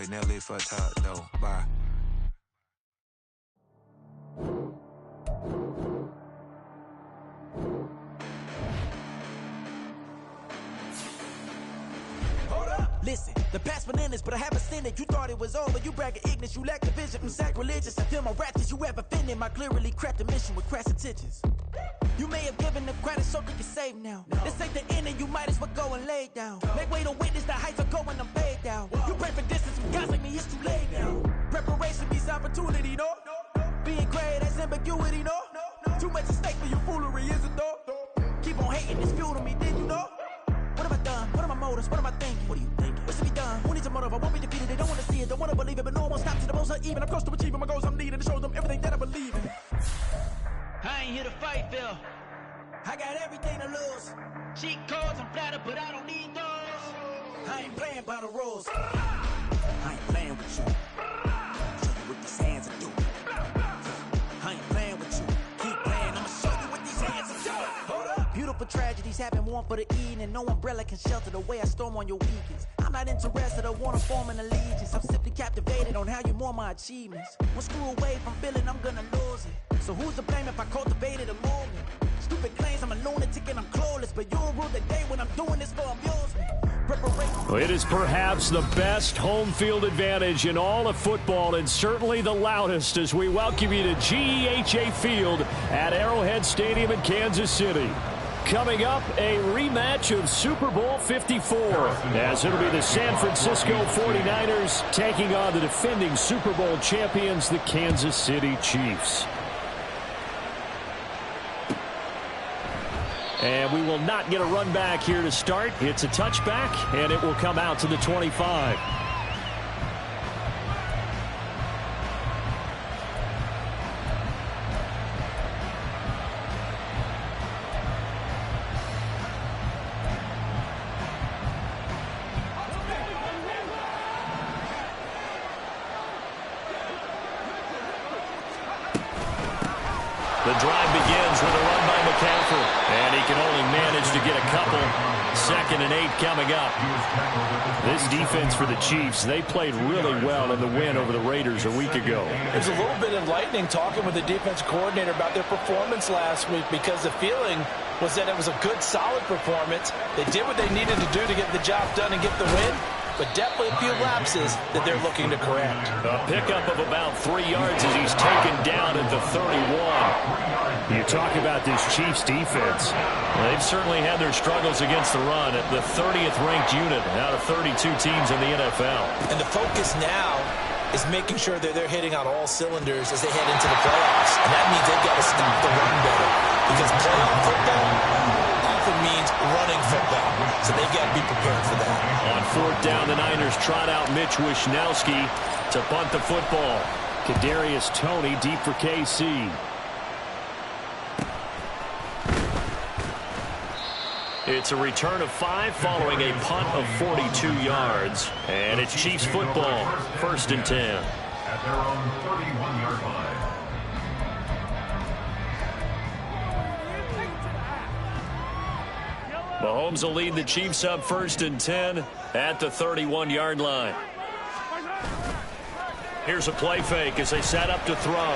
boy Nelly for top though. Bye. Listen, the past bananas, but I haven't seen it. You thought it was over, you bragging ignorance, you lack the vision from sacrilegious. I feel my raptors, you have offended my clearly crafted mission with crass intentions. You may have given them credit so they can save now. This ain't the end and you might as well go and lay down. Make way to witness the heights are going, I'm paid down. You pray for distance from guys like me, it's too late now. Preparation means opportunity, no? Being great has ambiguity, no? Too much at stake for your foolery, is it though? Keep on hating, it's fuel to me, did you know? What have I done? What are my motives? What am I thinking? What are you thinking? What's to be done? Who needs a motive? I won't be defeated. They don't want to see it, don't want to believe it, but no one stops to the most uneven. I'm close to achieving my goals. I'm needing to show them everything that I believe in. I ain't here to fight, Phil. I got everything to lose. Cheat codes, I'm flattered, but I don't need those. I ain't playing by the rules. I ain't playing with you. Show you what these hands are doing. I ain't playing with you. Keep playing, I'ma show you what these hands are doing. Hold up. Beautiful tragedies happen, one for the evening. No umbrella can shelter the way I storm on your weekends. I'm not interested, I wanna form an allegiance. I'm simply captivated on how you mourn my achievements. One screw away from feeling I'm gonna lose it. So who's to blame if I cultivated a movement? Stupid claims I'm a lunatic and I'm clueless, but you'll rule the day when I'm doing this for amusement. It is perhaps the best home field advantage in all of football, and certainly the loudest, as we welcome you to GEHA Field at Arrowhead Stadium in Kansas City. Coming up, a rematch of Super Bowl 54, as it'll be the San Francisco 49ers taking on the defending Super Bowl champions, the Kansas City Chiefs. And we will not get a run back here to start. It's a touchback, and it will come out to the 25. The drive begins with a run by McCaffrey, and he can only manage to get a couple. 2nd and 8 coming up. This defense for the Chiefs, they played really well in the win over the Raiders a week ago. It was a little bit enlightening talking with the defense coordinator about their performance last week, because the feeling was that it was a good, solid performance. They did what they needed to do to get the job done and get the win, but definitely a few lapses that they're looking to correct. A pickup of about 3 yards as he's taken down at the 31. You talk about this Chiefs defense. They've certainly had their struggles against the run at the 30th ranked unit out of 32 teams in the NFL. And the focus now is making sure that they're hitting on all cylinders as they head into the playoffs. And that means they've got to stop the run better, because playoff football often means running football. So they've got to be prepared for that. On 4th down, the Niners trot out Mitch Wishnowski to punt the football. Kadarius Toney deep for KC. It's a return of 5 following a punt of 42 yards. And it's Chiefs football, 1st and 10. At their own 31-yard line. Mahomes will lead the Chiefs up 1st and 10 at the 31-yard line. Here's a play fake as they set up to throw.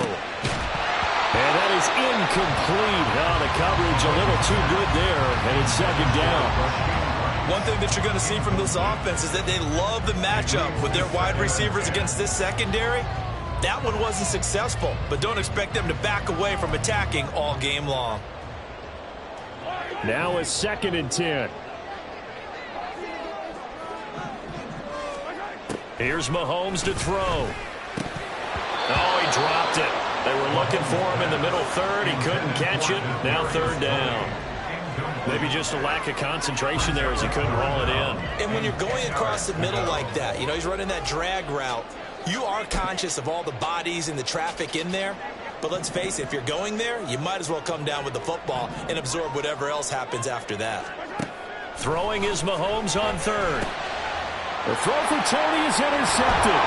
And that is incomplete. Oh, the coverage a little too good there, and it's 2nd down. One thing that you're going to see from this offense is that they love the matchup with their wide receivers against this secondary. That one wasn't successful, but don't expect them to back away from attacking all game long. Now a 2nd and 10. Here's Mahomes to throw. Oh, he dropped it. They were looking for him in the middle 3rd. He couldn't catch it. Now 3rd down. Maybe just a lack of concentration there as he couldn't roll it in. And when you're going across the middle like that, you know, he's running that drag route, you are conscious of all the bodies and the traffic in there. But let's face it, if you're going there, you might as well come down with the football and absorb whatever else happens after that. Throwing is Mahomes on 3rd. The throw for Toney is intercepted.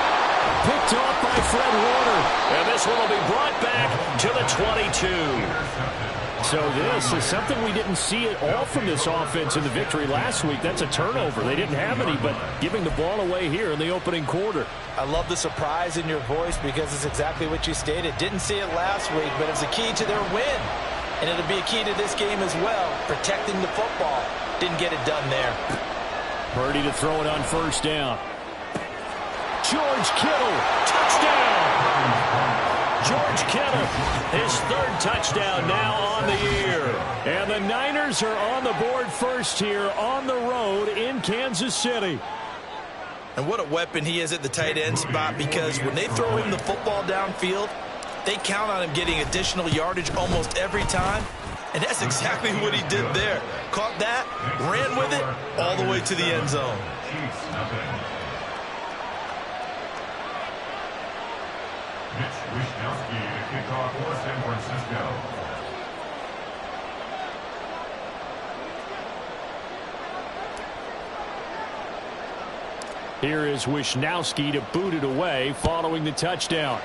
Picked off by Fred Warner. And this one will be brought back to the 22. So this is something we didn't see at all from this offense in the victory last week. That's a turnover. They didn't have any, but giving the ball away here in the opening quarter. I love the surprise in your voice because it's exactly what you stated. Didn't see it last week, but it's a key to their win. And it'll be a key to this game as well, protecting the football. Didn't get it done there. Purdy to throw it on first down. George Kittle, touchdown! George Kittle, his third touchdown now on the year. And the Niners are on the board first here on the road in Kansas City. And what a weapon he is at the tight end spot, because when they throw him the football downfield, they count on him getting additional yardage almost every time. And that's exactly what he did there. Caught that, ran with it, all the way to the end zone. Wishnowski to kick off for San Francisco. Here is Wishnowski to boot it away following the touchdown.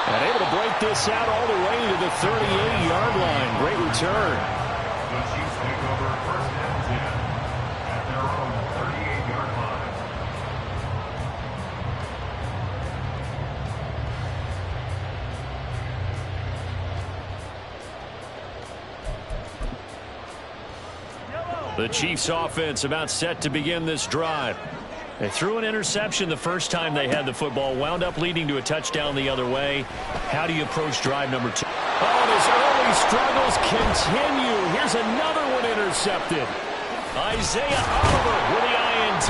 And able to break this out all the way to the 38-yard line. Great return. The Chiefs take over first and 10 at their own 38-yard line. The Chiefs offense about set to begin this drive. They threw an interception the first time they had the football, wound up leading to a touchdown the other way. How do you approach drive number 2? Oh, his early struggles continue. Here's another one intercepted. Isaiah Oliver with the INT.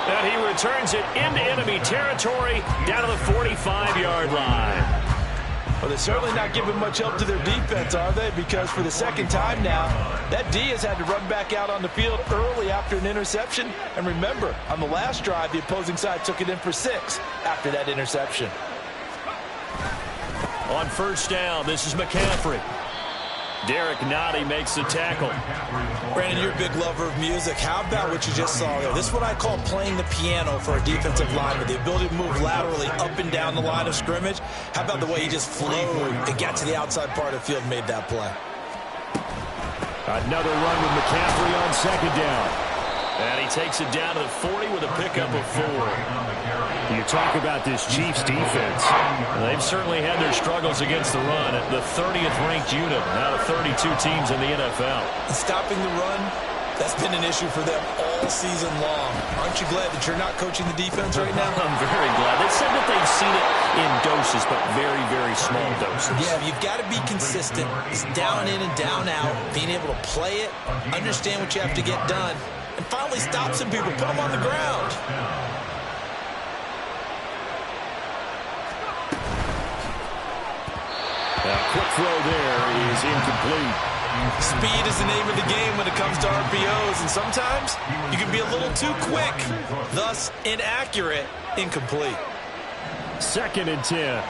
And he returns it into enemy territory down to the 45-yard line. Well, they're certainly not giving much help to their defense, are they? Because for the second time now, that D has had to run back out on the field early after an interception. And remember, on the last drive, the opposing side took it in for 6 after that interception. On first down, this is McCaffrey. Derek Nottie makes the tackle. Brandon, you're a big lover of music. How about what you just saw there? This is what I call playing the piano for a defensive lineman. The ability to move laterally up and down the line of scrimmage. How about the way he just flowed and got to the outside part of the field and made that play? Another run with McCaffrey on second down. And he takes it down to the 40 with a pickup of 4. You talk about this Chiefs defense. They've certainly had their struggles against the run. At the 30th ranked unit out of 32 teams in the NFL. Stopping the run, that's been an issue for them all season long. Aren't you glad that you're not coaching the defense right now? I'm very glad. They said that they've seen it in doses, but very, very small doses. Yeah, you've got to be consistent. It's down in and down out, being able to play it, understand what you have to get done, and finally stop some people, put them on the ground. A quick throw there is incomplete. Speed is the name of the game when it comes to RPOs, and sometimes you can be a little too quick, thus inaccurate, incomplete. Second and 10.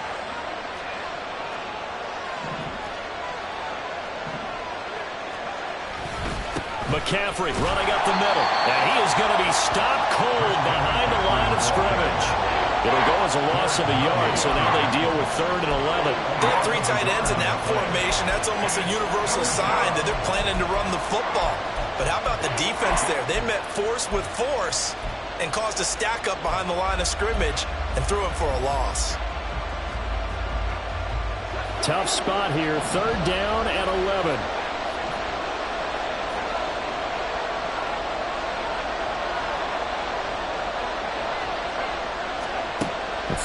McCaffrey running up the middle, and he is going to be stopped cold behind the line of scrimmage. It'll go as a loss of a yard, so now they deal with 3rd and 11. They have 3 tight ends in that formation. That's almost a universal sign that they're planning to run the football. But how about the defense there? They met force with force and caused a stack up behind the line of scrimmage and threw him for a loss. Tough spot here, 3rd down and 11.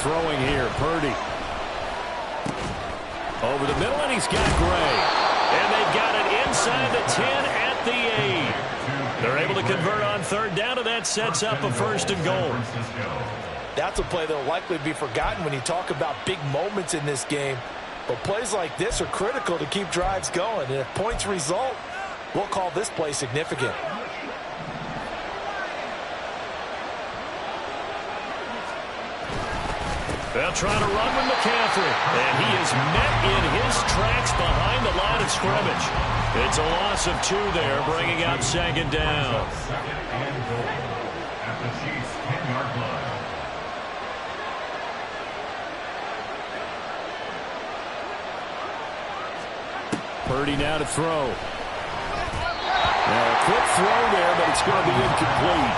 Throwing here, Purdy. Over the middle, and he's got Gray. And they've got it inside the 10 at the 8. They're able to convert on 3rd down, and that sets up a 1st and goal. That's a play that will likely be forgotten when you talk about big moments in this game. But plays like this are critical to keep drives going. And if points result, we'll call this play significant. They'll try to run with McCaffrey, and he is met in his tracks behind the line of scrimmage. It's a loss of 2 there, bringing up 2nd down. Second and goal at the Chiefs' 10-yard line. Purdy now to throw. Now a quick throw there, but it's going to be incomplete.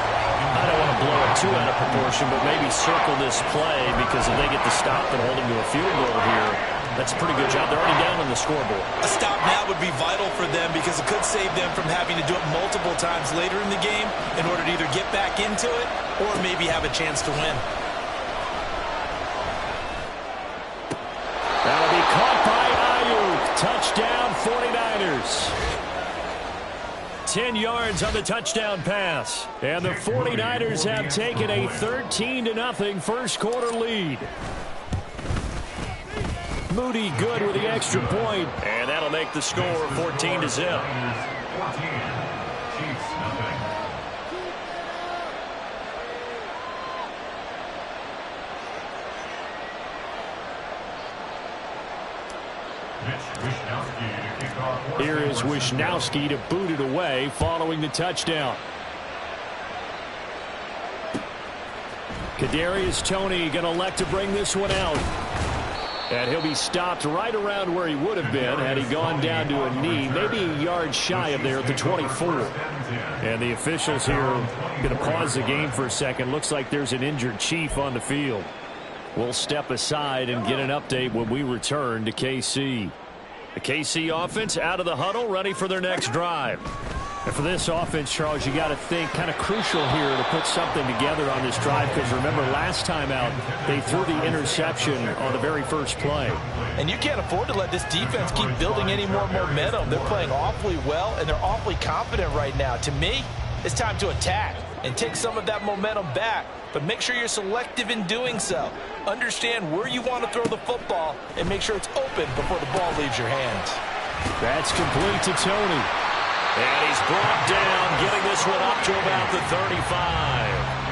I don't want to blow it too out of proportion, but maybe circle this play, because if they get the stop and hold them to a field goal here, that's a pretty good job. They're already down on the scoreboard. A stop now would be vital for them, because it could save them from having to do it multiple times later in the game in order to either get back into it or maybe have a chance to win. That'll be caught by Ayuk. Touchdown 49ers. 10 yards on the touchdown pass. And the 49ers have taken a 13-0 first quarter lead. Moody good with the extra point, and that'll make the score 14-0. Here is Wishnowski to boot it away following the touchdown. Kadarius Toney going to elect to bring this one out. And he'll be stopped right around where he would have been had he gone down to a knee, maybe a yard shy of there at the 24. And the officials here going to pause the game for a second. Looks like there's an injured Chief on the field. We'll step aside and get an update when we return to KC. The KC offense out of the huddle, ready for their next drive. And for this offense, Charles, you got to think kind of crucial here to put something together on this drive, because remember last time out they threw the interception on the very first play. And you can't afford to let this defense keep building any more momentum. They're playing awfully well, and they're awfully confident right now. To me, it's time to attack and take some of that momentum back, but make sure you're selective in doing so. Understand where you want to throw the football and make sure it's open before the ball leaves your hands. That's complete to Toney. And he's brought down, getting this one up to about the 35.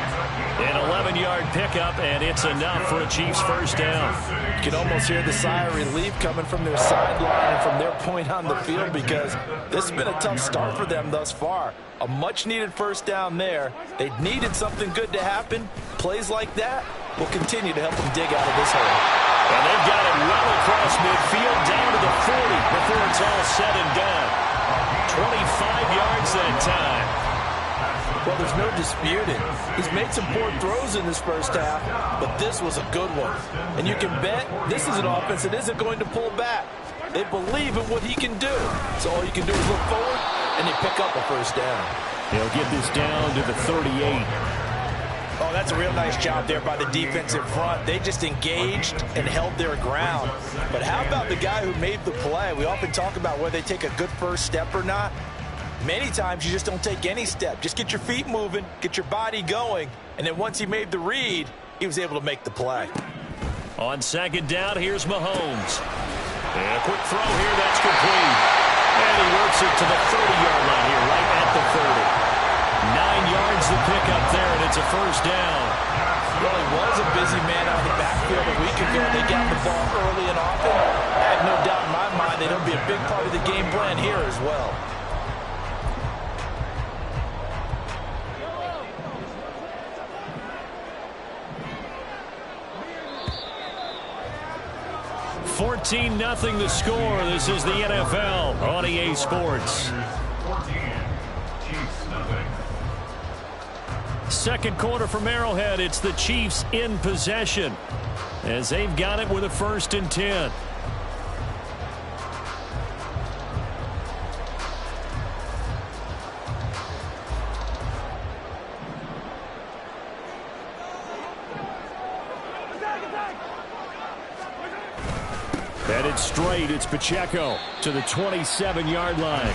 An 11-yard pickup, and it's enough for a Chiefs first down. You can almost hear the sigh of relief coming from their sideline and from their point on the field, because this has been a tough start for them thus far. A much-needed first down there. They needed something good to happen. Plays like that will continue to help them dig out of this hole. And they've got it well across midfield, down to the 40 before it's all said and done. 25 yards that time. Well, there's no disputing. He's made some poor throws in this first half, but this was a good one. And you can bet this is an offense that isn't going to pull back. They believe in what he can do. So all you can do is look forward, and they pick up a first down. They'll get this down to the 38. Oh, that's a real nice job there by the defense in front. They just engaged and held their ground. But how about the guy who made the play? We often talk about whether they take a good first step or not. Many times you just don't take any step. Just get your feet moving, get your body going, and then once he made the read, he was able to make the play. On second down, here's Mahomes. And a quick throw here, that's complete. And he works it to the 30-yard line here, right at the 30. 9 yards to pick up there, and it's a first down. Well, he was a busy man out of the backfield a week ago. They got the ball early and often. I have no doubt in my mind that it'll be a big part of the game plan here as well. $14-0 the score. This is the NFL on EA Sports. Second quarter from Arrowhead. It's the Chiefs in possession as they've got it with a 1st and 10. Headed straight, it's Pacheco to the 27-yard line.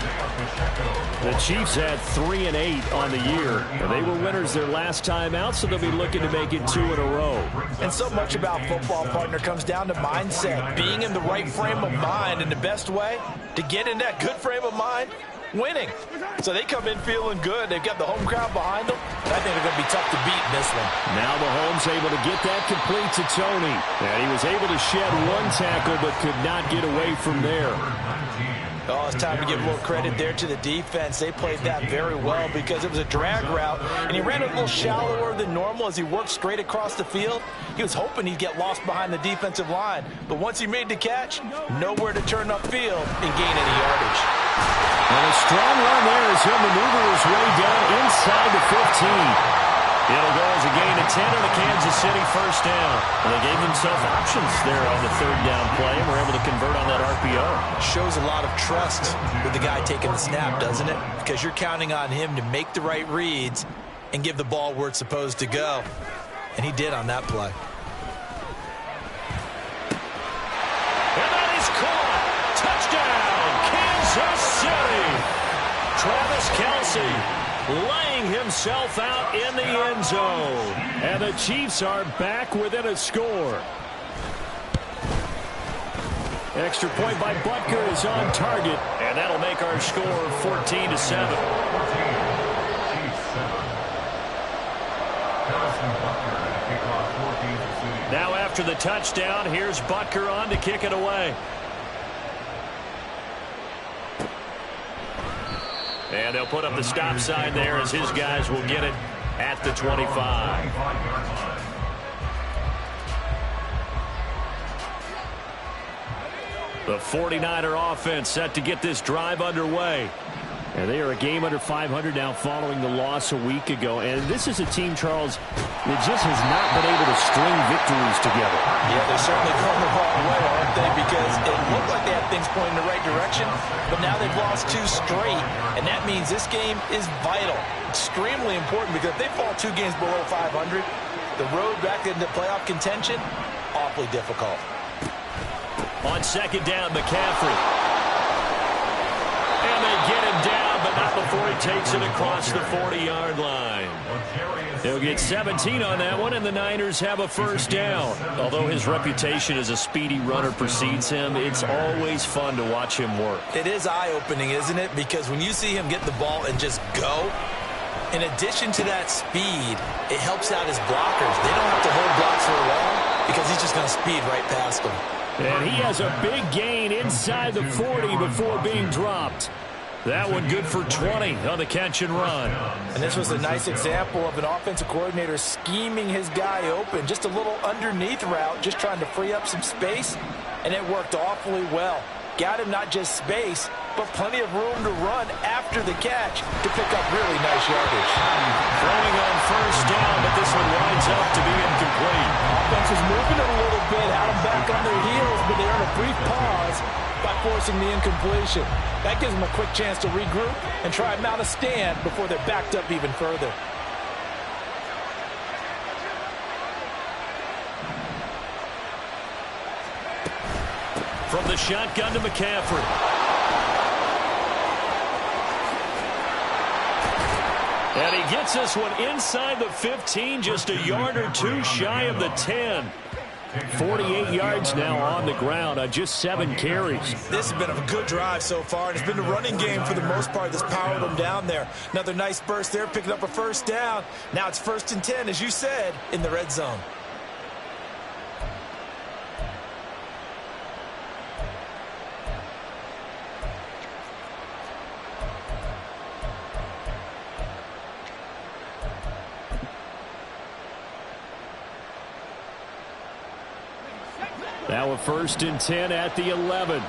The Chiefs had 3 and 8 on the year, and they were winners their last time out, so they'll be looking to make it 2 in a row. And so much about football, partner, comes down to mindset, being in the right frame of mind, and the best way to get in that good frame of mind, winning. So they come in feeling good. They've got the home crowd behind them. I think they're going to be tough to beat in this one. Now Mahomes able to get that complete to Toney. And he was able to shed one tackle but could not get away from there. Oh, it's time to give a little credit there to the defense. They played that very well because it was a drag route, and he ran a little shallower than normal as he worked straight across the field. He was hoping he'd get lost behind the defensive line, but once he made the catch, nowhere to turn upfield and gain any yardage. And a strong run there as he'll maneuver his way down inside the 15. It'll go as a gain of 10 on a Kansas City first down. And they gave themselves options there on the third down play and were able to convert on that RPO. Shows a lot of trust with the guy taking the snap, doesn't it? Because you're counting on him to make the right reads and give the ball where it's supposed to go. And he did on that play. And that is caught. Touchdown, Kansas City. Travis Kelce laying himself out in the end zone. And the Chiefs are back within a score. Extra point by Butker is on target. And that'll make our score 14-7. Now after the touchdown, here's Butker on to kick it away. And they'll put up the stop sign there as his guys will get it at the 25. The 49er offense set to get this drive underway. And they are a game under 500 now following the loss a week ago. And this is a team, Charles, that just has not been able to string victories together. Yeah, they're certainly going the wrong way, aren't they? Because it looked like they had things pointing in the right direction, but now they've lost 2 straight. And that means this game is vital, extremely important, because if they fall 2 games below 500, the road back into playoff contention, awfully difficult. On second down, McCaffrey. And they get him down, but not before he takes it across the 40-yard line. He'll get 17 on that one, and the Niners have a first down. Although his reputation as a speedy runner precedes him, it's always fun to watch him work. It is eye-opening, isn't it? Because when you see him get the ball and just go, in addition to that speed, it helps out his blockers. They don't have to hold blocks for long because he's just going to speed right past them. And he has a big gain inside the 40 before being dropped. That one good for 20 on the catch and run. And this was a nice example of an offensive coordinator scheming his guy open. Just a little underneath route, just trying to free up some space, and it worked awfully well. Got him not just space, but plenty of room to run after the catch to pick up really nice yardage. Throwing on first down, but this one winds up to be incomplete. Offense was moving it a little bit, had them back on their heels, but they earned a brief pause by forcing the incompletion. That gives them a quick chance to regroup and try and mount a stand before they're backed up even further. From the shotgun to McCaffrey. And he gets this one inside the 15, just a yard or 2 shy of the 10. 48 yards now on the ground on just 7 carries. This has been a good drive so far, and it's been a running game for the most part that's powered them down there. Another nice burst there, picking up a first down. Now it's 1st and 10, as you said, in the red zone. Now a 1st and 10 at the 11.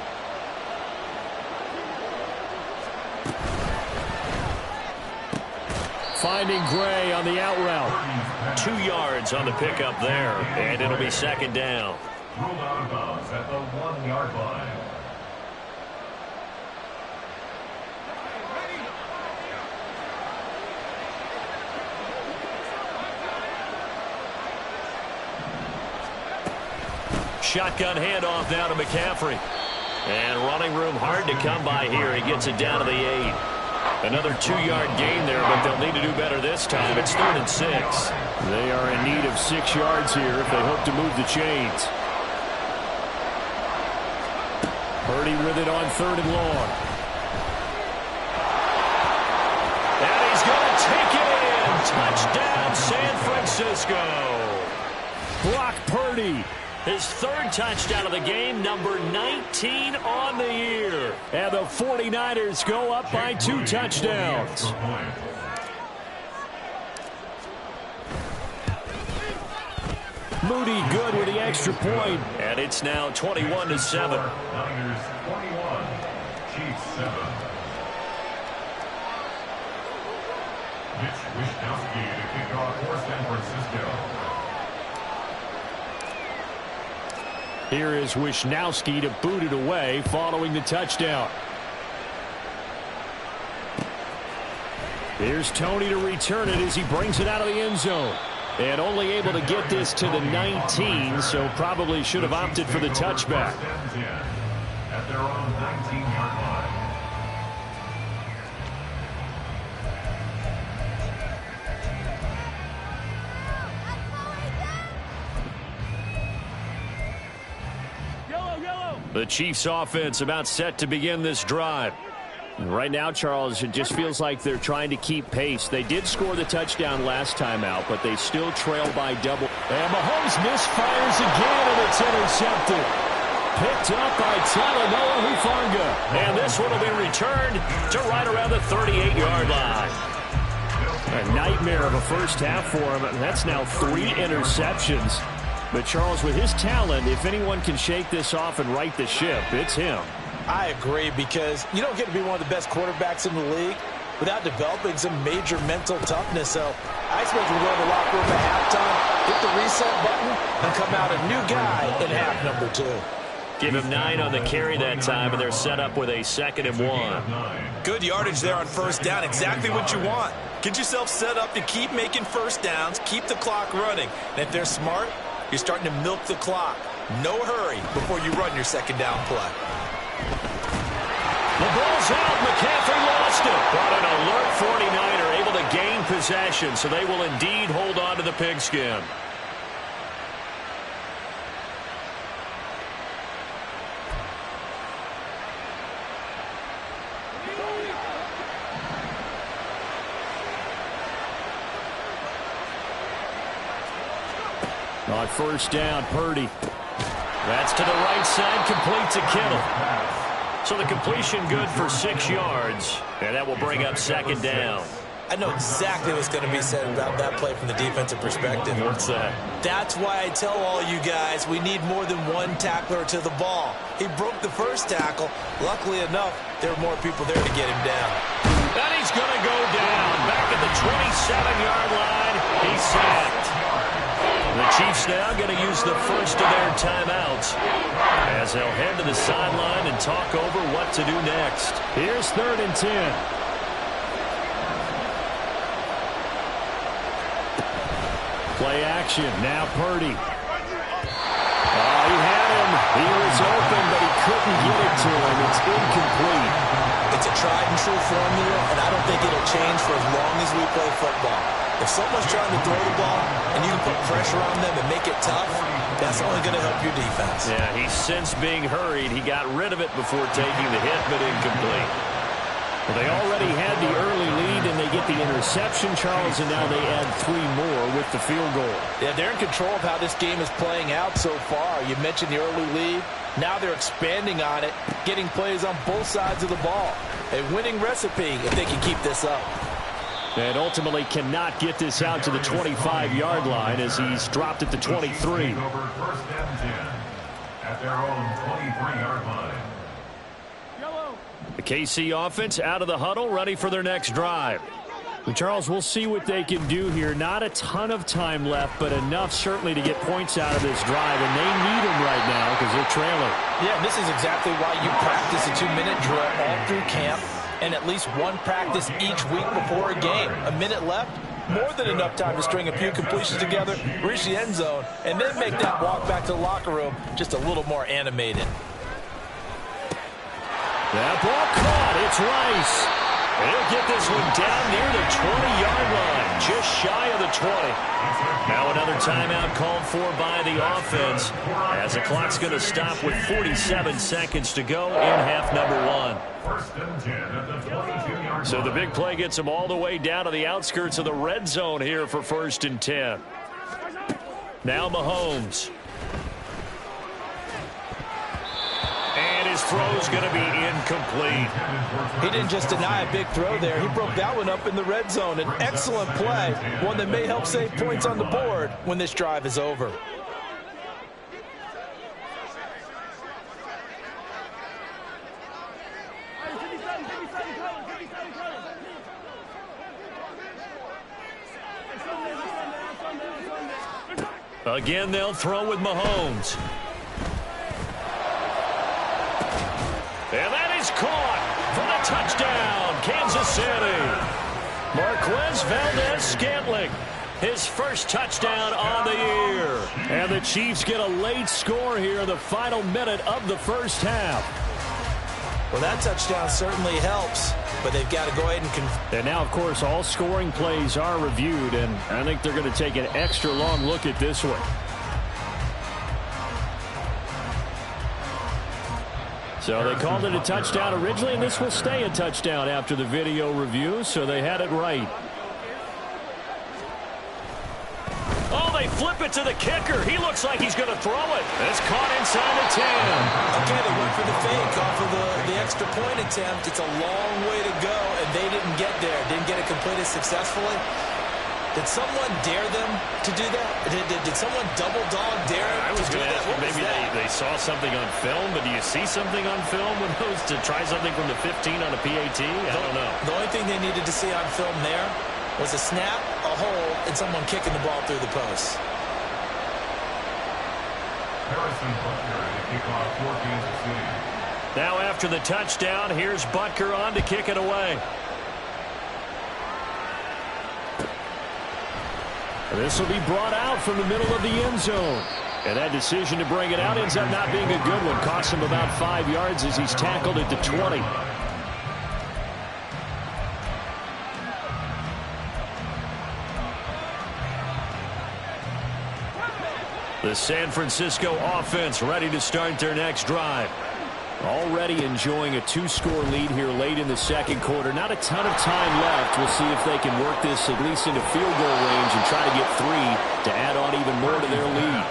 Finding Gray on the out route. 2 yards on the pickup there, and it'll be 2nd down. Ruled out of bounds at the 1-yard line. Shotgun handoff now to McCaffrey. And running room hard to come by here. He gets it down to the 8. Another 2-yard gain there, but they'll need to do better this time. It's 3rd and 6. They are in need of 6 yards here if they hope to move the chains. Purdy with it on 3rd and long. And he's going to take it in. Touchdown, San Francisco. Brock Purdy His third touchdown of the game, number 19 on the year. And the 49ers go up by 2 touchdowns. Moody good with the extra point, and it's now 21-7. Niners 21, Chiefs 7. Mitch Wishnowsky to kick off for San Francisco. Here is Wishnowsky to boot it away following the touchdown. Here's Tony to return it as he brings it out of the end zone. And only able to get this to the 19, so probably should have opted for the touchback. At their own 19-yard line. The Chiefs offense about set to begin this drive. Right now, Charles, it just feels like they're trying to keep pace. They did score the touchdown last time out, but they still trail by double. And Mahomes misfires again, and it's intercepted. Picked up by Talanoa Hufanga. And this one will be returned to right around the 38-yard line. A nightmare of a first half for him. That's now 3 interceptions. But, Charles, with his talent, if anyone can shake this off and right the ship, it's him. I agree, because you don't get to be one of the best quarterbacks in the league without developing some major mental toughness. So I expect him to go to the locker room at halftime, hit the reset button, and come out a new guy in half number 2. Give him 9 on the carry that time, and they're set up with a 2nd and 1. Good yardage there on first down. Exactly what you want. Get yourself set up to keep making first downs, keep the clock running. And if they're smart, you're starting to milk the clock. No hurry before you run your second down play. The ball's out. McCaffrey lost it. But an alert 49er able to gain possession, so they will indeed hold on to the pigskin. On first down, Purdy. That's to the right side, complete to Kittle. So the completion good for 6 yards, and that will bring up 2nd down. I know exactly what's going to be said about that play from the defensive perspective. What's that? That's why I tell all you guys we need more than one tackler to the ball. He broke the first tackle. Luckily enough, there were more people there to get him down. And he's going to go down. Back at the 27-yard line, he's sacked. The Chiefs now going to use the first of their timeouts as they'll head to the sideline and talk over what to do next. Here's 3rd and 10. Play action. Now Purdy. He had him. He was open, but he couldn't get it to him. It's incomplete. It's a tried-and-true formula, and I don't think it'll change for as long as we play football. If someone's trying to throw the ball and you can put pressure on them and make it tough, that's only going to help your defense. Yeah, he's since being hurried. He got rid of it before taking the hit, but incomplete. Well, they already had the early lead, and they get the interception, Charles, and now they add 3 more with the field goal. Yeah, they're in control of how this game is playing out so far. You mentioned the early lead. Now they're expanding on it, getting plays on both sides of the ball. A winning recipe if they can keep this up. And ultimately cannot get this out to the 25-yard line as he's dropped at the 23. Over 1st and 10 at their own 23-yard line. The KC offense out of the huddle, ready for their next drive. And Charles, we'll see what they can do here. Not a ton of time left, but enough certainly to get points out of this drive, and they need them right now because they're trailing. Yeah, this is exactly why you practice a 2-minute drill all through camp, and at least one practice each week before a game. A minute left, more than enough time to string a few completions together, reach the end zone, and then make that walk back to the locker room just a little more animated. That ball caught. It's Rice. He'll get this one down near the 20-yard line, just shy of the 20. Now another timeout called for by the offense as the clock's going to stop with 47 seconds to go in half number 1. 1st and 10 at the 22-yard line. So the big play gets them all the way down to the outskirts of the red zone here for 1st and 10. Now Mahomes. his throw's going to be incomplete. He didn't just deny a big throw there. He broke that one up in the red zone. An excellent play, one that may help save points on the board when this drive is over. Again, they'll throw with Mahomes. And that is caught for the touchdown, Kansas City. Marquez Valdez-Scantling, his first touchdown on the year. And the Chiefs get a late score here in the final minute of the first half. Well, that touchdown certainly helps, but they've got to go ahead and now, of course, all scoring plays are reviewed, and I think they're going to take an extra long look at this one. So they called it a touchdown originally, and this will stay a touchdown after the video review, so they had it right. Oh, they flip it to the kicker. He looks like he's going to throw it. It's caught inside the 10. Okay, they went for the fake off of the extra point attempt. It's a long way to go, and they didn't get there. Didn't get it completed successfully. Did someone dare them to do that? Did someone double dog dare them? I was going to ask you, maybe they saw something on film, but do you see something on film with those to try something from the 15 on a PAT? I don't know. The only thing they needed to see on film there was a snap, a hold, and someone kicking the ball through the post. Harrison Butker to kick off for Kansas City. Now after the touchdown, here's Butker on to kick it away. This will be brought out from the middle of the end zone. And that decision to bring it out ends up not being a good one. Costs him about 5 yards as he's tackled at the 20. The San Francisco offense ready to start their next drive. Already enjoying a 2-score lead here late in the second quarter. Not a ton of time left. We'll see if they can work this at least into field goal range and try to get 3 to add on even more to their lead.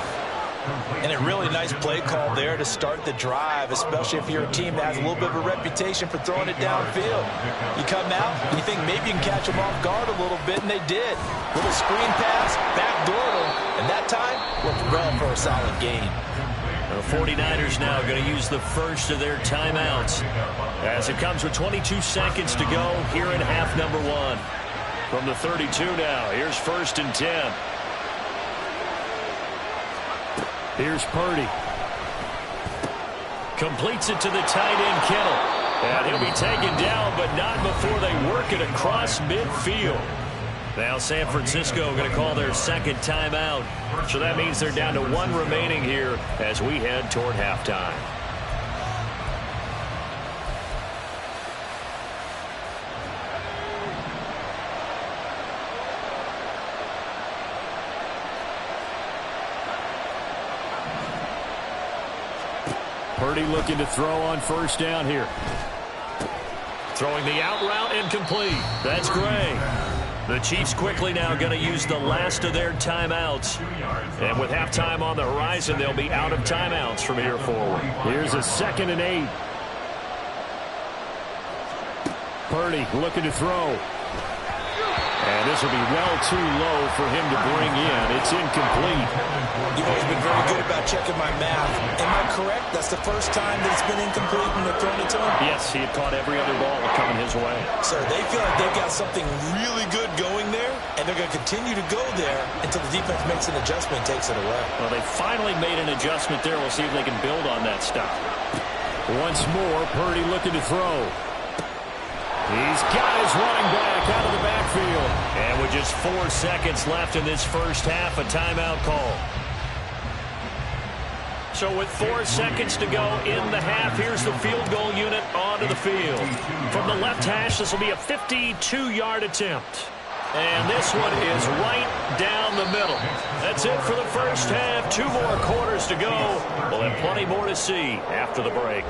And a really nice play call there to start the drive, especially if you're a team that has a little bit of a reputation for throwing it downfield. You come out, and you think maybe you can catch them off guard a little bit, and they did. Little screen pass, backdoored them, and that time looked well for a solid gain. The 49ers now going to use the first of their timeouts as it comes with 22 seconds to go here in half number 1. From the 32 now, here's 1st and 10. Here's Purdy. Completes it to the tight end, Kittle. And he'll be taken down, but not before they work it across midfield. Now San Francisco going to call their second timeout. So that means they're down to 1 remaining here as we head toward halftime. Purdy looking to throw on first down here. Throwing the out route incomplete. That's Gray. The Chiefs quickly now going to use the last of their timeouts. And with halftime on the horizon, they'll be out of timeouts from here forward. Here's a 2nd and 8. Purdy looking to throw. And this will be well too low for him to bring in. It's incomplete. You've always been very good about checking my math. Am I correct? That's the first time that it's been incomplete when they're throwing it to him? Yes, he had caught every other ball coming his way. So they feel like they've got something really good going there, and they're going to continue to go there until the defense makes an adjustment and takes it away. Well, they finally made an adjustment there. We'll see if they can build on that stuff. Once more, Purdy looking to throw. He's got his running back out of the backfield. And with just 4 seconds left in this first half, a timeout call. So with 4 seconds to go in the half, here's the field goal unit onto the field. From the left hash, this will be a 52-yard attempt. And this one is right down the middle. That's it for the first half. 2 more quarters to go. We'll have plenty more to see after the break.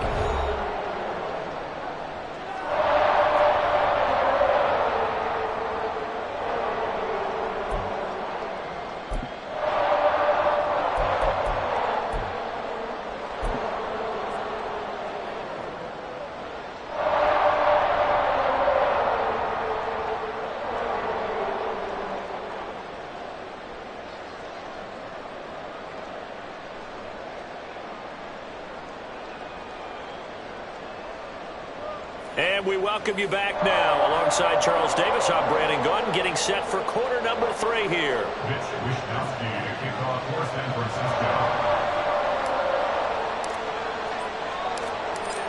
we welcome you back now. Alongside Charles Davis, I'm Brandon Gunn, getting set for quarter number 3 here.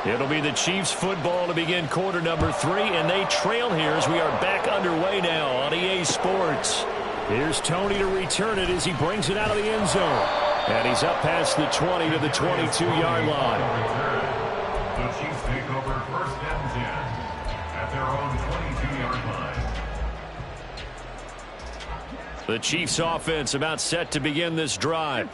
It'll be the Chiefs football to begin quarter number 3, and they trail here as we are back underway now on EA Sports. Here's Tony to return it as he brings it out of the end zone. And he's up past the 20 to the 22-yard line. The Chiefs take over first and 10 at their own 22-yard line. The Chiefs offense about set to begin this drive.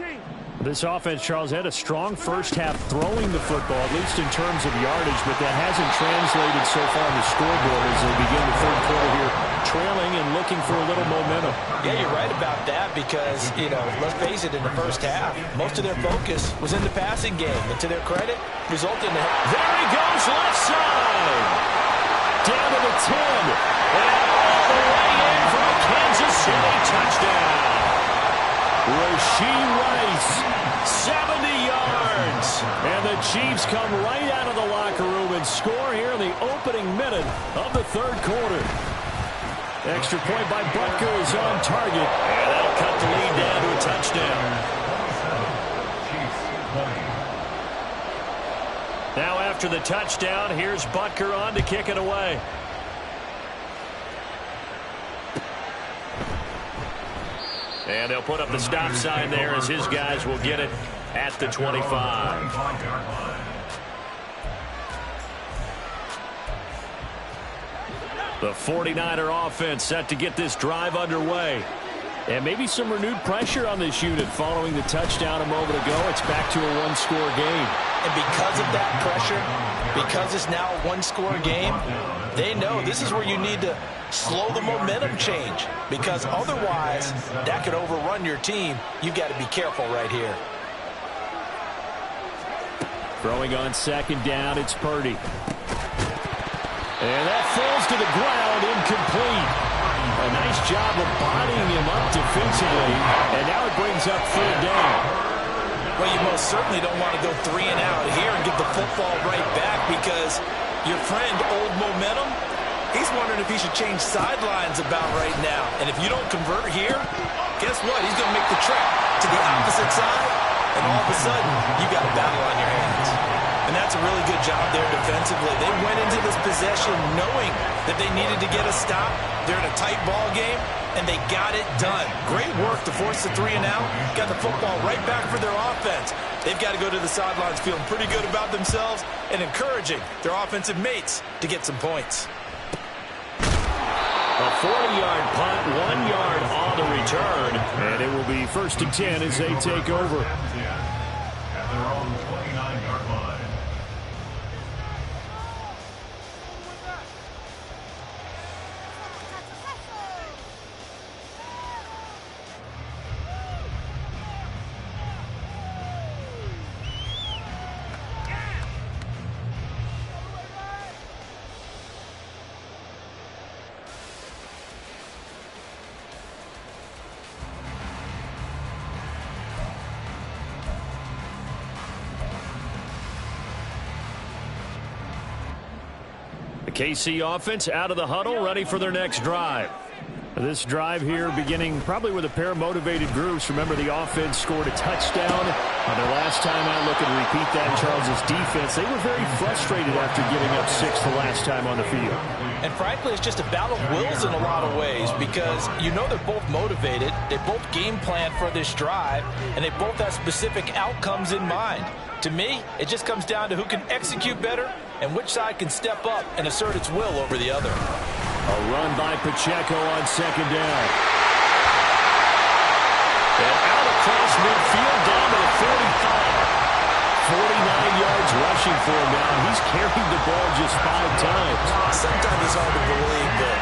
This offense, Charles, had a strong first half throwing the football, at least in terms of yardage, but that hasn't translated so far on the scoreboard as they begin the third quarter here, trailing and looking for a little momentum. Yeah, you're right about that because, let's face it, in the first half, most of their focus was in the passing game. And to their credit, resulted in There he goes, left side. Down to the 10. And all the way in for a Kansas City touchdown. Rashee Rice, 70 yards. And the Chiefs come right out of the locker room and score here in the opening minute of the third quarter. Extra point by Butker is on target. And that'll cut the lead down to a touchdown. Now after the touchdown, here's Butker on to kick it away. And they'll put up the stop sign there as his guys will get it at the 25. The 49er offense set to get this drive underway. And maybe some renewed pressure on this unit following the touchdown a moment ago. It's back to a one-score game. And because of that pressure, because it's now a one-score game, they know this is where you need to slow the momentum change, because otherwise that could overrun your team. You've got to be careful right here. Throwing on second down, it's Purdy. And that falls to the ground, incomplete. A nice job of bodying him up defensively, and now it brings up third down. Well, you most certainly don't want to go 3 and out here and get the football right back, because your friend, Old Momentum, he's wondering if he should change sidelines about right now. And if you don't convert here, guess what? He's going to make the trek to the opposite side, and all of a sudden, you got a battle on your hands. And that's a really good job there defensively. They went into this possession knowing that they needed to get a stop. They're in a tight ball game, and they got it done. Great work to force the 3 and out. Got the football right back for their offense. They've got to go to the sidelines feeling pretty good about themselves and encouraging their offensive mates to get some points. A 40-yard punt, 1 yard on the return, and it will be 1st and 10 as they take over. At their own 29-yard line. KC offense out of the huddle, ready for their next drive. This drive here beginning probably with a pair of motivated groups. Remember, the offense scored a touchdown on their last time out. Look and repeat that in Charles's defense. They were very frustrated after giving up 6 the last time on the field. And frankly, it's just a battle of wills in a lot of ways, because you know they're both motivated. They both game plan for this drive, and they both have specific outcomes in mind. To me, it just comes down to who can execute better and which side can step up and assert its will over the other. A run by Pacheco on second down. And out across midfield down to the 45. 49 yards rushing for him now. He's carried the ball just 5 times. Sometimes it's hard to believe, but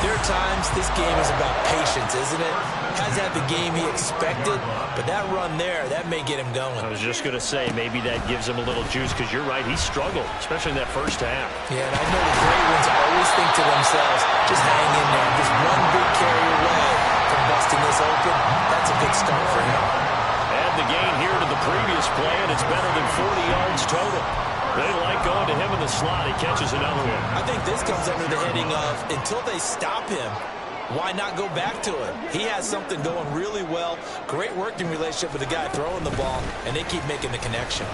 there are times this game is about patience, isn't it? Hasn't had the game he expected, but that run there, that may get him going. I was just going to say, maybe that gives him a little juice, because you're right, he struggled, especially in that first half. Yeah, and I know the great ones always think to themselves, just hang in there. Just one big carry away from busting this open. That's a big start for him. And the gain here to the previous play, and it's better than 40 yards total. They like going to him in the slot. He catches another one. I think this comes under the heading of until they stop him, why not go back to it? He has something going really well. Great working relationship with the guy throwing the ball, and they keep making the connection.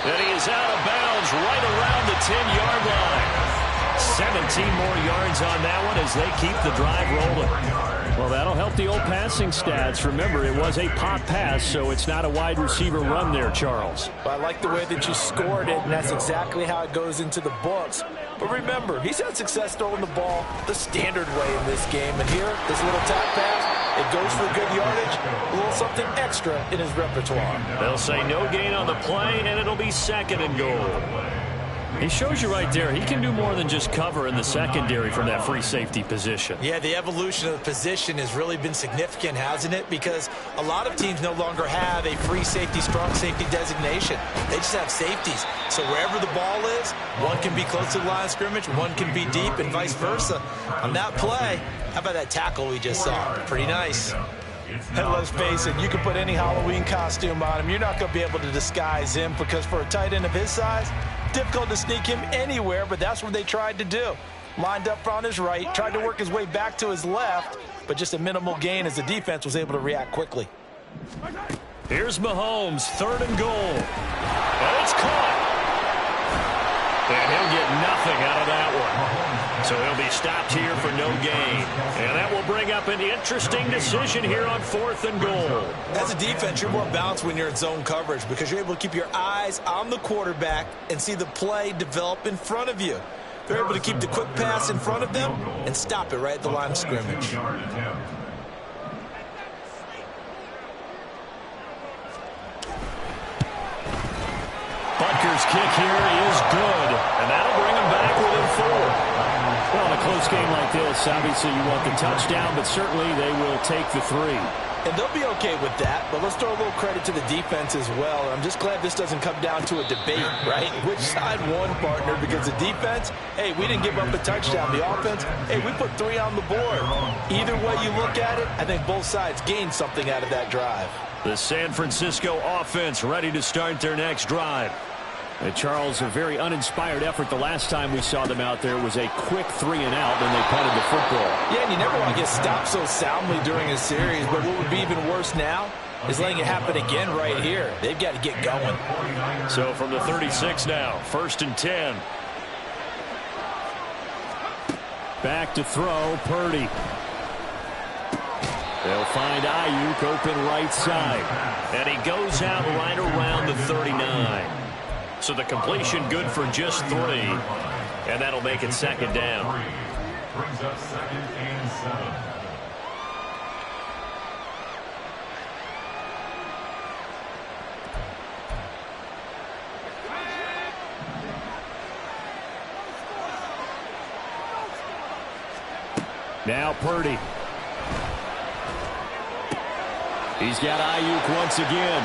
And he is out of bounds right around the 10-yard line. 17 more yards on that one as they keep the drive rolling. Well, that'll help the old passing stats. Remember, it was a pop pass, so it's not a wide receiver run there, Charles. Well, I like the way that you scored it, and that's exactly how it goes into the books. But remember, he's had success throwing the ball the standard way in this game. And here, this little tap pass, it goes for good yardage, a little something extra in his repertoire. They'll say no gain on the play, and it'll be second and goal. He shows you right there, he can do more than just cover in the secondary from that free safety position. Yeah, the evolution of the position has really been significant, hasn't it? Because a lot of teams no longer have a free safety, strong safety designation. They just have safeties. So wherever the ball is, one can be close to the line of scrimmage, one can be deep, and vice versa. On that play, how about that tackle we just saw? Pretty nice. And let's face it, you can put any Halloween costume on him. You're not going to be able to disguise him because for a tight end of his size, difficult to sneak him anywhere, but that's what they tried to do. Lined up on his right, tried to work his way back to his left, but just a minimal gain as the defense was able to react quickly. Here's Mahomes, third and goal. And it's caught. And he'll get nothing out of that one. So he'll be stopped here for no gain. And that will bring up an interesting decision here on fourth and goal. As a defense, you're more balanced when you're in zone coverage because you're able to keep your eyes on the quarterback and see the play develop in front of you. They're able to keep the quick pass in front of them and stop it right at the line of scrimmage. Butker's kick here is good, and that'll bring him back within 4. Well, in a close game like this, obviously you want the touchdown, but certainly they will take the 3. And they'll be okay with that, but let's throw a little credit to the defense as well. I'm just glad this doesn't come down to a debate, right? Which side won, partner? Because the defense, hey, we didn't give up a touchdown. The offense, hey, we put 3 on the board. Either way you look at it, I think both sides gained something out of that drive. The San Francisco offense ready to start their next drive. And Charles, a very uninspired effort the last time we saw them out there was a quick 3-and-out, and they punted the football. Yeah, and you never want to get stopped so soundly during a series, but what would be even worse now is letting it happen again right here. They've got to get going. So from the 36 now, 1st and 10. Back to throw, Purdy. They'll find Ayuk open right side. And he goes out right around the 39. So the completion good for just 3. And that'll make it second down. Brings up 2nd and 7. Now Purdy. He's got Ayuk once again.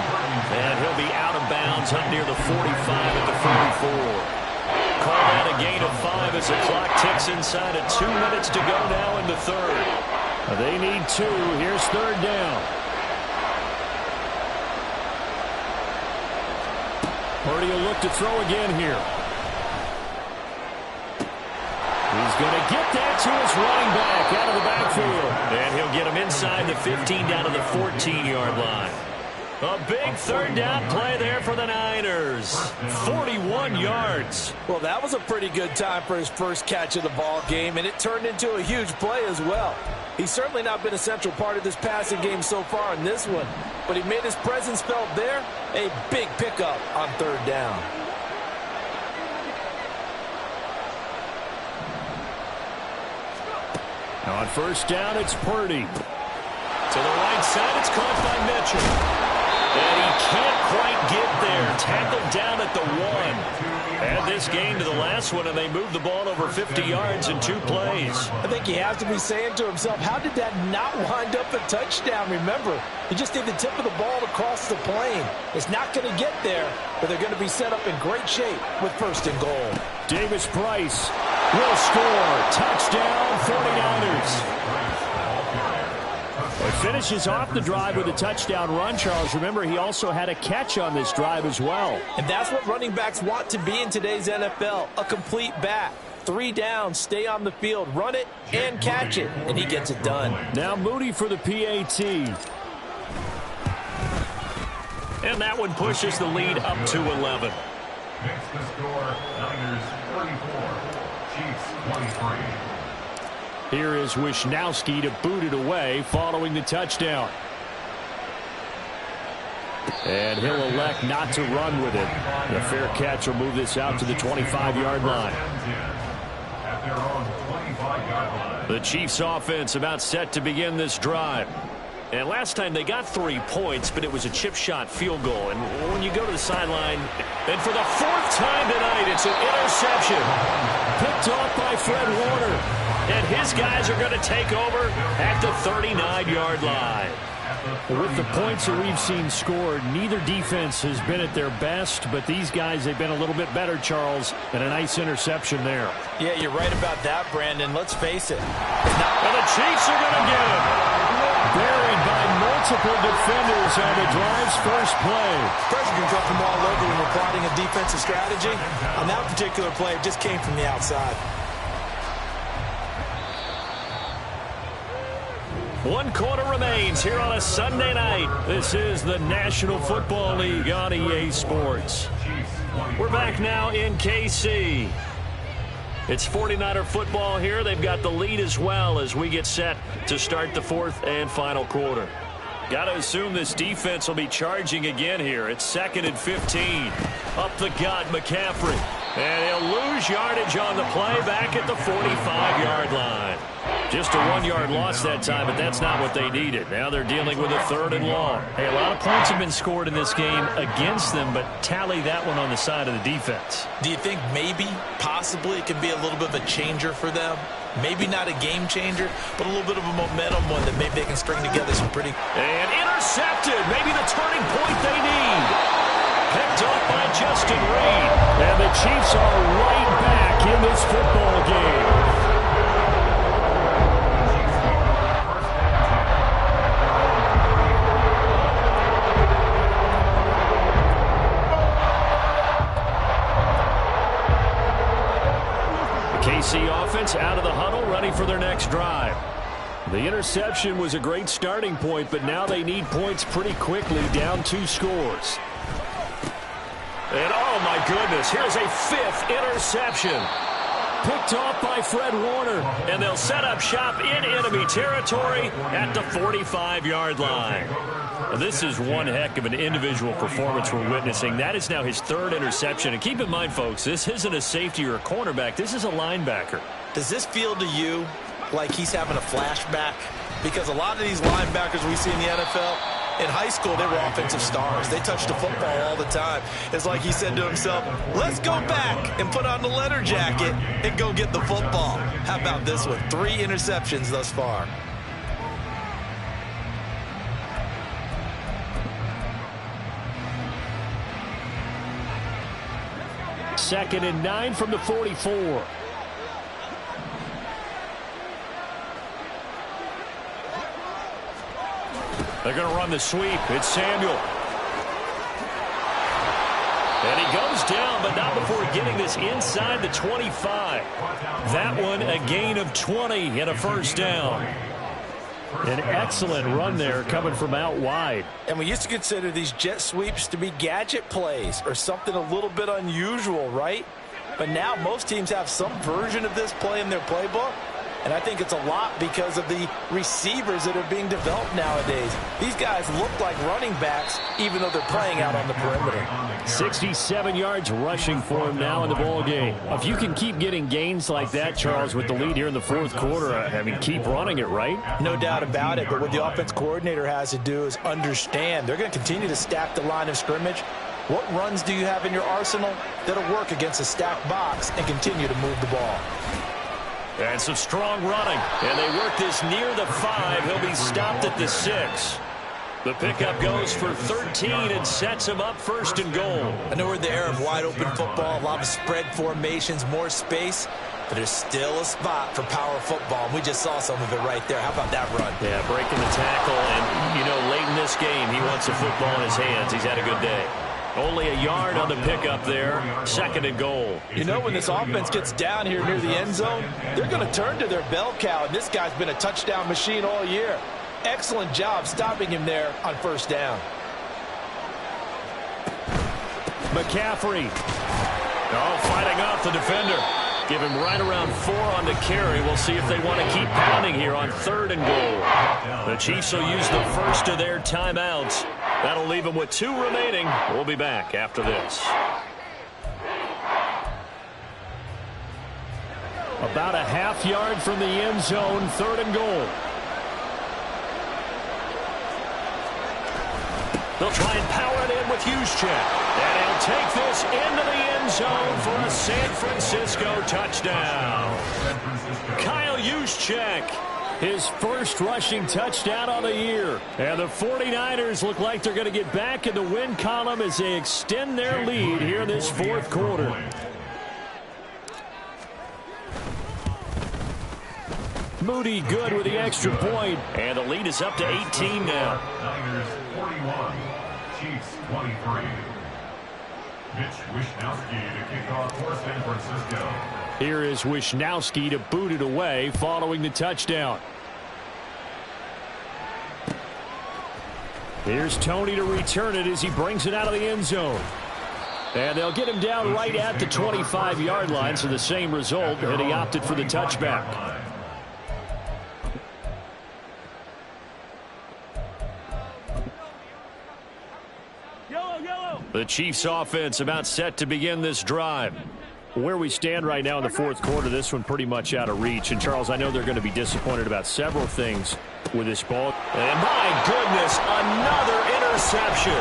And he'll be out of bounds up near the 45 at the 44. Call that a gain of 5 as the clock ticks inside of 2 minutes to go now in the 3rd. They need 2. Here's 3rd down. Purdy will look to throw again here. He's going to get that to his running back out of the backfield. And he'll get him inside the 15 down to the 14-yard line. A big 3rd down play there for the Niners. 41 yards. Well, that was a pretty good time for his first catch of the ball game, and it turned into a huge play as well. He's certainly not been a central part of this passing game so far in this one, but he made his presence felt there. A big pickup on 3rd down. On 1st down, it's Purdy. To the right side, it's caught by Mitchell. And he can't quite get there. Tackled down at the 1. Add this game to the last one, and they moved the ball over 50 yards in 2 plays. I think he has to be saying to himself, how did that not wind up a touchdown? Remember, he just need the tip of the ball to cross the plane. It's not going to get there, but they're going to be set up in great shape with 1st and goal. Davis Price will score. Touchdown, 49ers. A finishes off the drive with a touchdown run, Charles. Remember, he also had a catch on this drive as well. And that's what running backs want to be in today's NFL, a complete back. 3 downs, stay on the field, run it, and catch it. And he gets it done. Now Moody for the PAT. And that one pushes the lead up to 11. Next to score, Niners 34, Chiefs 23. Here is Wisnowski to boot it away following the touchdown. And he'll elect not to run with it. The fair catch will move this out to the 25-yard line. At their own 25-yard line. The Chiefs offense about set to begin this drive. And last time they got 3 points, but it was a chip shot field goal. And when you go to the sideline, and for the 4th time tonight, it's an interception. Picked off by Fred Warner. And his guys are going to take over at the 39-yard line. With the points that we've seen scored, neither defense has been at their best, but these guys, they've been a little bit better, Charles, and a nice interception there. Yeah, you're right about that, Brandon. Let's face it. And the Chiefs are going to get him. Buried by multiple defenders on the drive's first play. Pressure can come from all over when we're plotting a defensive strategy. On that particular play, it just came from the outside. 1 quarter remains here on a Sunday night. This is the National Football League on EA Sports. We're back now in KC. It's 49er football here. They've got the lead as well as we get set to start the 4th and final quarter. Got to assume this defense will be charging again here. It's 2nd and 15. Up the gut, McCaffrey. And he'll lose yardage on the play back at the 45-yard line. Just a 1-yard loss that time, but that's not what they needed. Now they're dealing with a 3rd and long. Hey, a lot of points have been scored in this game against them, but tally that one on the side of the defense. Do you think maybe, possibly, it can be a little bit of a changer for them? Maybe not a game changer, but a little bit of a momentum one that maybe they can string together some pretty... And intercepted. Maybe the turning point they need. Picked up by Justin Reed. And the Chiefs are right back in this football game. KC offense out of the huddle, ready for their next drive. The interception was a great starting point, but now they need points pretty quickly, down 2 scores. And oh my goodness, here's a 5th interception. Picked off by Fred Warner, and they'll set up shop in enemy territory at the 45-yard line. This is one heck of an individual performance we're witnessing. That is now his 3rd interception. And keep in mind, folks, this isn't a safety or a cornerback. This is a linebacker. Does this feel to you like he's having a flashback? Because a lot of these linebackers we see in the NFL, in high school, they were offensive stars. They touched the football all the time. It's like he said to himself, let's go back and put on the leather jacket and go get the football. How about this one? 3 interceptions thus far. Second and 9 from the 44. They're going to run the sweep. It's Samuel. And he goes down, but not before getting this inside the 25. That one a gain of 20 and a first down. An excellent run there coming from out wide. And we used to consider these jet sweeps to be gadget plays or something a little bit unusual, right? But now most teams have some version of this play in their playbook. And I think it's a lot because of the receivers that are being developed nowadays. These guys look like running backs even though they're playing out on the perimeter. 67 yards rushing for him now in the ball game. If you can keep getting gains like that, Charles, with the lead here in the 4th quarter, I mean, keep running it, right? No doubt about it, but what the offense coordinator has to do is understand they're going to continue to stack the line of scrimmage. What runs do you have in your arsenal that'll work against a stacked box and continue to move the ball? And some strong running. And they work this near the 5. He'll be stopped at the 6. The pickup goes for 13 and sets him up 1st and goal. I know we're in the era of wide-open football, a lot of spread formations, more space, but there's still a spot for power football, and we just saw some of it right there. How about that run? Yeah, breaking the tackle, and, you know, late in this game, he wants the football in his hands. He's had a good day. Only a yard on the pickup there, 2nd and goal. You know, when this offense gets down here near the end zone, they're going to turn to their bell cow, and this guy's been a touchdown machine all year. Excellent job stopping him there on 1st down. McCaffrey. Oh, fighting off the defender. Give him right around 4 on the carry. We'll see if they want to keep pounding here on 3rd and goal. The Chiefs will use the first of their timeouts. That'll leave them with 2 remaining. We'll be back after this. About a half yard from the end zone, 3rd and goal. They'll try and power it in with Juszczyk. And he'll take this into the end zone for a San Francisco touchdown. Kyle Juszczyk, his first rushing touchdown on the year. And the 49ers look like they're going to get back in the win column as they extend their lead here in this 4th quarter. Moody good with the extra point, and the lead is up to 18 now. Niners 41, Chiefs 23. Mitch Wishnowsky to kick off for San Francisco. Here is Wishnowsky to boot it away following the touchdown. Here's Tony to return it as he brings it out of the end zone. And they'll get him down right at the 25-yard line, so the same result, and he opted for the touchback. The Chiefs offense about set to begin this drive. Where we stand right now in the 4th quarter, this one pretty much out of reach. And, Charles, I know they're going to be disappointed about several things with this ball. And, my goodness, another interception.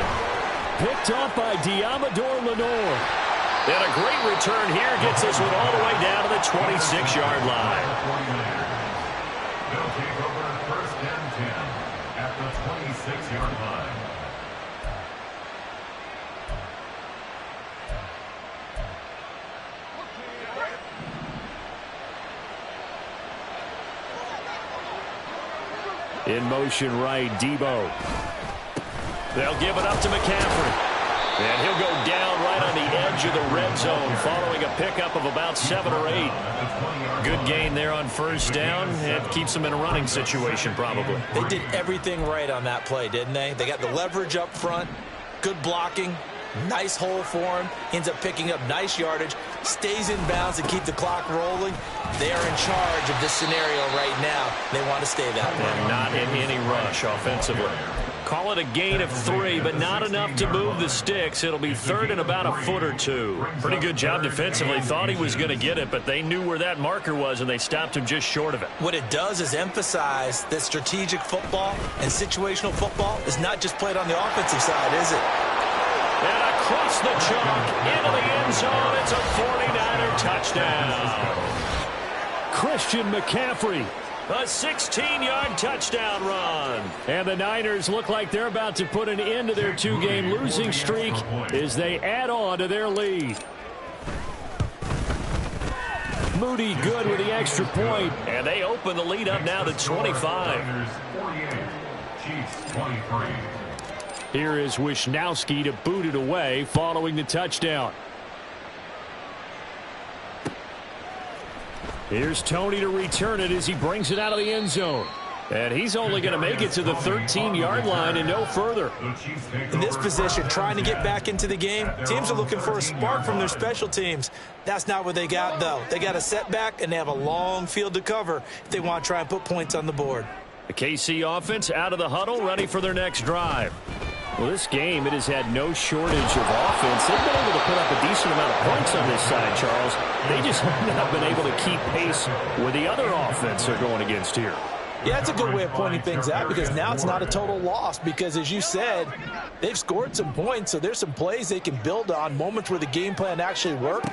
Picked off by Diamador Lenore. And a great return here gets this one all the way down to the 26-yard line. They'll take over 1st and 10 at the 26-yard line. In motion right, Debo. They'll give it up to McCaffrey. And he'll go down right on the edge of the red zone following a pickup of about 7 or 8. Good gain there on 1st down. It keeps them in a running situation probably. They did everything right on that play, didn't they? They got the leverage up front, good blocking, nice hole for him, ends up picking up nice yardage, stays in bounds and keep the clock rolling. They are in charge of this scenario right now. They want to stay that way. And not in any rush offensively. Call it a gain of 3, but not enough to move the sticks. It'll be 3rd and about a foot or 2. Pretty good job defensively. Thought he was going to get it, but they knew where that marker was, and they stopped him just short of it. What it does is emphasize that strategic football and situational football is not just played on the offensive side, is it? And across the chalk, into the end zone, it's a 49er touchdown. Christian McCaffrey, a 16-yard touchdown run. And the Niners look like they're about to put an end to their 2-game losing streak as they add on to their lead. Moody good with the extra point, and they open the lead up now to 25. 48, Chiefs 23. Here is Wishnowsky to boot it away following the touchdown. Here's Tony to return it as he brings it out of the end zone. And he's only going to make it to the 13-yard line and no further. In this position, trying to get back into the game, teams are looking for a spark from their special teams. That's not what they got, though. They got a setback, and they have a long field to cover if they want to try and put points on the board. The KC offense out of the huddle, ready for their next drive. Well, this game, it has had no shortage of offense. They've been able to put up a decent amount of points on this side, Charles. They just have not been able to keep pace with the other offense they're going against here. Yeah, that's a good way of pointing things out because now it's not a total loss because, as you said, they've scored some points, so there's some plays they can build on, moments where the game plan actually worked.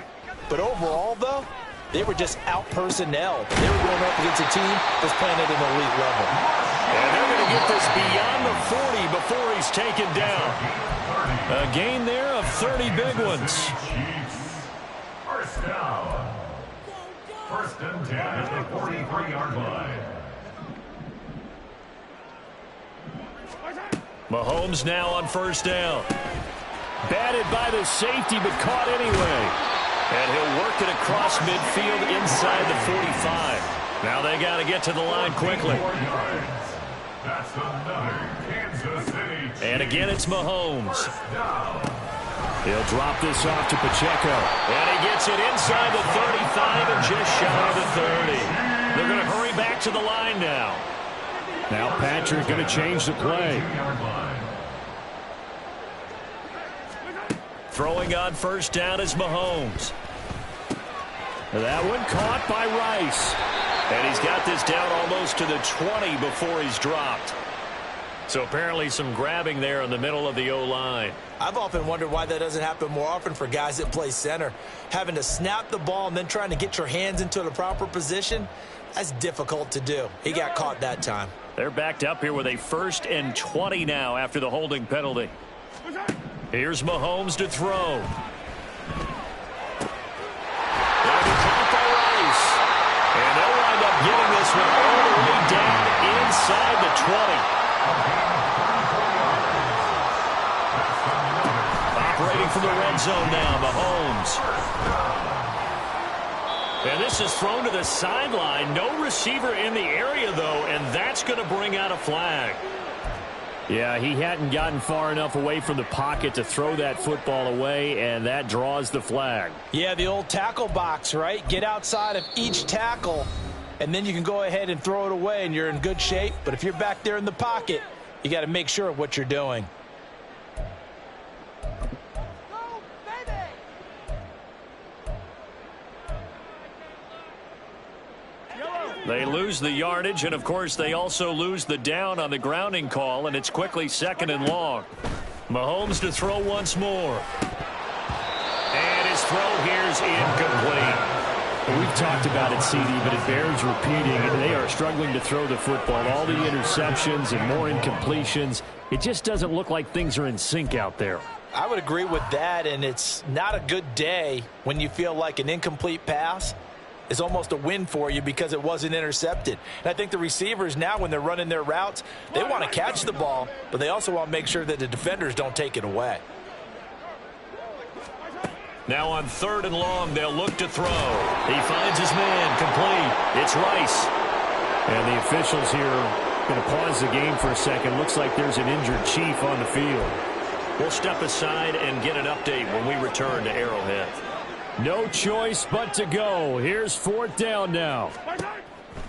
But overall, though, they were just out-personnel. They were going up against a team that's playing at an elite level. And they're going to get this beyond the 40 before he's taken down. A gain there of 30 big ones. First down. First and 10 at the 43-yard line. Mahomes now on first down. Batted by the safety, but caught anyway. And he'll work it across midfield inside the 45. Now they got to get to the line quickly. That's another Kansas City. And again, it's Mahomes. He'll drop this off to Pacheco. And he gets it inside the 35 and just shy of the 30. They're going to hurry back to the line now. Now Patrick going to change the play. Throwing on first down is Mahomes. That one caught by Rice. And he's got this down almost to the 20 before he's dropped. So apparently some grabbing there in the middle of the O-line. I've often wondered why that doesn't happen more often for guys that play center. Having to snap the ball and then trying to get your hands into the proper position, that's difficult to do. He got caught that time. They're backed up here with a 1st and 20 now after the holding penalty. Here's Mahomes to throw. That'll be caught by Rice. And they'll wind up getting this one all the way down inside the 20. Operating from the red zone now, Mahomes. And this is thrown to the sideline. No receiver in the area, though, and that's going to bring out a flag. Yeah, he hadn't gotten far enough away from the pocket to throw that football away, and that draws the flag. Yeah, the old tackle box, right? Get outside of each tackle, and then you can go ahead and throw it away, and you're in good shape. But if you're back there in the pocket, you got to make sure of what you're doing. They lose the yardage, and, of course, they also lose the down on the grounding call, and it's quickly 2nd and long. Mahomes to throw once more. And his throw here is incomplete. We've talked about it, CD, but it bears repeating. They are struggling to throw the football. All the interceptions and more incompletions. It just doesn't look like things are in sync out there. I would agree with that, and it's not a good day when you feel like an incomplete pass is almost a win for you because it wasn't intercepted. And I think the receivers now, when they're running their routes, they want to catch the ball, but they also want to make sure that the defenders don't take it away. Now on 3rd and long, they'll look to throw. He finds his man, complete. It's Rice. And the officials here going to pause the game for a second. Looks like there's an injured Chief on the field. We'll step aside and get an update when we return to Arrowhead. No choice but to go. Here's 4th down now.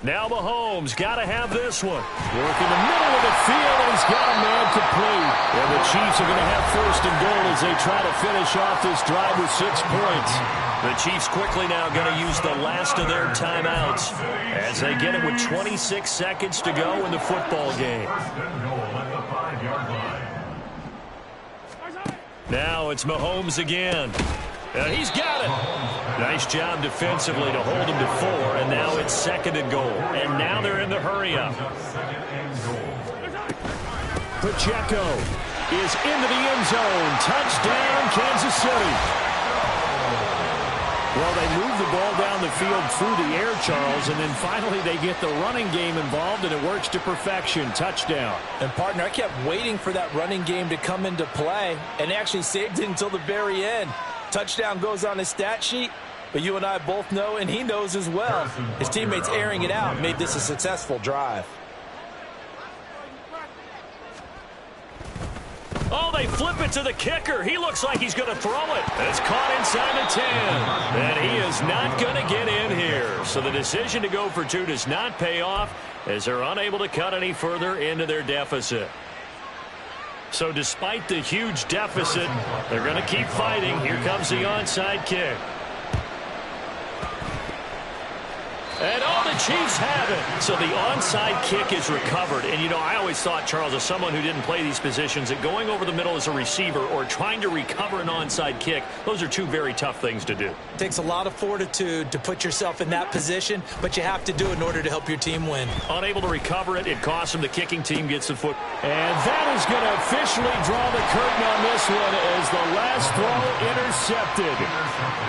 Now Mahomes got to have this one. Work in the middle of the field, and he's got a man complete. And the Chiefs are going to have 1st and goal as they try to finish off this drive with 6 points. The Chiefs quickly now going to use the last of their timeouts as they get it with 26 seconds to go in the football game. Now it's Mahomes again. He's got it. Nice job defensively to hold him to 4, and now it's 2nd and goal. And now they're in the hurry-up. Pacheco is into the end zone. Touchdown, Kansas City. Well, they move the ball down the field through the air, Charles, and then finally they get the running game involved, and it works to perfection. Touchdown. And, partner, I kept waiting for that running game to come into play and actually saved it until the very end. Touchdown goes on his stat sheet, but you and I both know, and he knows as well, his teammates airing it out made this a successful drive. Oh, they flip it to the kicker. He looks like he's going to throw it. It's caught inside the 10. And he is not going to get in here. So the decision to go for 2 does not pay off as they're unable to cut any further into their deficit. So despite the huge deficit, they're going to keep fighting. Here comes the onside kick. And oh, the the Chiefs have it. So the onside kick is recovered. And, you know, I always thought, Charles, as someone who didn't play these positions, that going over the middle as a receiver or trying to recover an onside kick, those are two very tough things to do. It takes a lot of fortitude to put yourself in that position, but you have to do it in order to help your team win. Unable to recover it, it costs him. The kicking team gets the foot. And that is going to officially draw the curtain on this one as the last throw intercepted.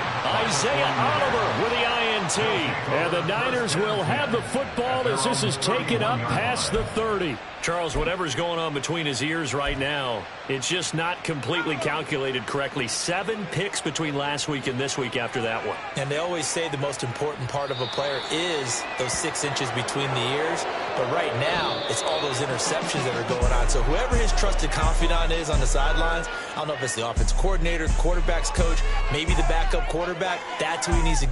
Isaiah Oliver with the INT. And the Niners will have the football as this is taken up past the 30. Charles, whatever's going on between his ears right now, it's just not completely calculated correctly. 7 picks between last week and this week after that one. And they always say the most important part of a player is those 6 inches between the ears. But right now, it's all those interceptions that are going on. So whoever his trusted confidant is on the sidelines, I don't know if it's the offense coordinator, quarterback's coach, maybe the backup quarterback, that's who he needs to